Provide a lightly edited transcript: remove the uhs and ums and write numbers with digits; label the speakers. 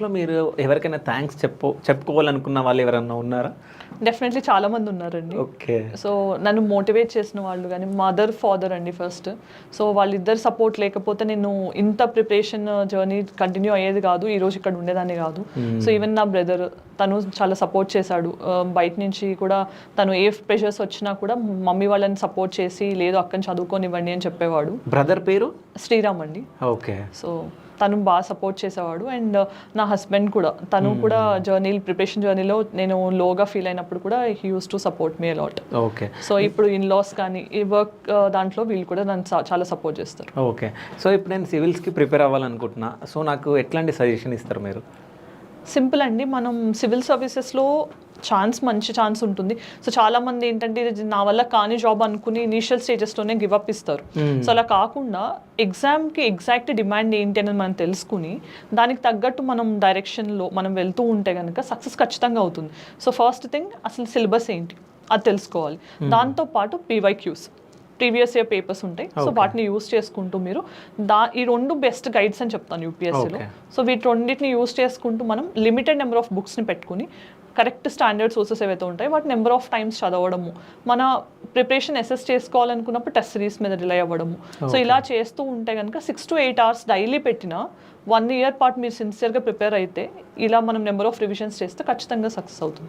Speaker 1: లో మీరు ఎవరికైనా థ్యాంక్స్ చెప్పుకోవాలనుకున్న వాళ్ళు ఎవరన్నా ఉన్నారా?
Speaker 2: డెఫినెట్లీ చాలా మంది ఉన్నారండి.
Speaker 1: ఓకే.
Speaker 2: సో నన్ను మోటివేట్ చేసిన వాళ్ళు కానీ మదర్, ఫాదర్ అండి ఫస్ట్. సో వాళ్ళిద్దరు సపోర్ట్ లేకపోతే నేను ఇంత ప్రిపరేషన్ జర్నీ కంటిన్యూ అయ్యేది కాదు, ఈరోజు ఇక్కడ ఉండేదాన్ని కాదు. సో ఈవెన్ నా బ్రదర్ తను చాలా సపోర్ట్ చేశాడు. బయట నుంచి కూడా తను ఏ ప్రెషర్స్ వచ్చినా కూడా మమ్మీ వాళ్ళని సపోర్ట్ చేసి లేదు అక్కని చదువుకోనివ్వండి అని చెప్పేవాడు.
Speaker 1: బ్రదర్ పేరు
Speaker 2: శ్రీరామ్ అండి.
Speaker 1: ఓకే.
Speaker 2: సో తను బాగా సపోర్ట్ చేసేవాడు. అండ్ నా హస్బెండ్ కూడా తను కూడా ప్రిపరేషన్ జర్నీలో నేను లోగా ఫీల్ అయినప్పుడు కూడా he use to support me a lot.
Speaker 1: Okay.
Speaker 2: So ఇప్పుడు ఇన్లాస్ కానీ ఈ వర్క్ దాంట్లో వీళ్ళు కూడా నన్ను చాలా సపోర్ట్ చేస్తారు.
Speaker 1: ఓకే. సో ఇప్పుడు నేను సివిల్స్కి ప్రిపేర్ అవ్వాలనుకుంటున్నా, సో నాకు ఎట్లాంటి సజెషన్ ఇస్తారు మీరు?
Speaker 2: సింపుల్ అండి, మనం సివిల్ సర్వీసెస్లో మంచి ఛాన్స్ ఉంటుంది. సో చాలామంది ఏంటంటే ఇది నా వల్ల కాని జాబ్ అనుకుని ఇనీషియల్ స్టేజెస్లోనే గివప్ ఇస్తారు. సో అలా కాకుండా ఎగ్జామ్కి ఎగ్జాక్ట్ డిమాండ్ ఏంటి అనేది మనం తెలుసుకుని దానికి తగ్గట్టు మనం డైరెక్షన్లో మనం వెళ్తూ ఉంటే కనుక సక్సెస్ ఖచ్చితంగా అవుతుంది. సో ఫస్ట్ థింగ్ అసలు సిలబస్ ఏంటి అది తెలుసుకోవాలి. దాంతోపాటు PYQs ప్రీవియస్ ఇయర్ పేపర్స్ ఉంటాయి. సో వాటిని యూస్ చేసుకుంటూ మీరు ఈ రెండు బెస్ట్ గైడ్స్ అని చెప్తాను UPSCలో. సో వీటి రెండింటిని యూస్ చేసుకుంటూ మనం లిమిటెడ్ నెంబర్ ఆఫ్ బుక్స్ని పెట్టుకుని కరెక్ట్ స్టాండర్డ్ సోర్సెస్ ఏవైతే ఉంటాయి వాటి నెంబర్ ఆఫ్ టైమ్స్ చదవడము, మన ప్రిపరేషన్ అసెస్ చేసుకోవాలనుకున్నప్పుడు టెస్ట్ సిరీస్ మీద రిలై అవ్వడము. సో ఇలా చేస్తూ ఉంటే కనుక 6 to 8 hours డైలీ పెట్టిన 1 year పాటు మీరు సిన్సియర్గా ప్రిపేర్ అయితే ఇలా మనం నెంబర్ ఆఫ్ రివిజన్స్ చేస్తే ఖచ్చితంగా సక్సెస్ అవుతుంది.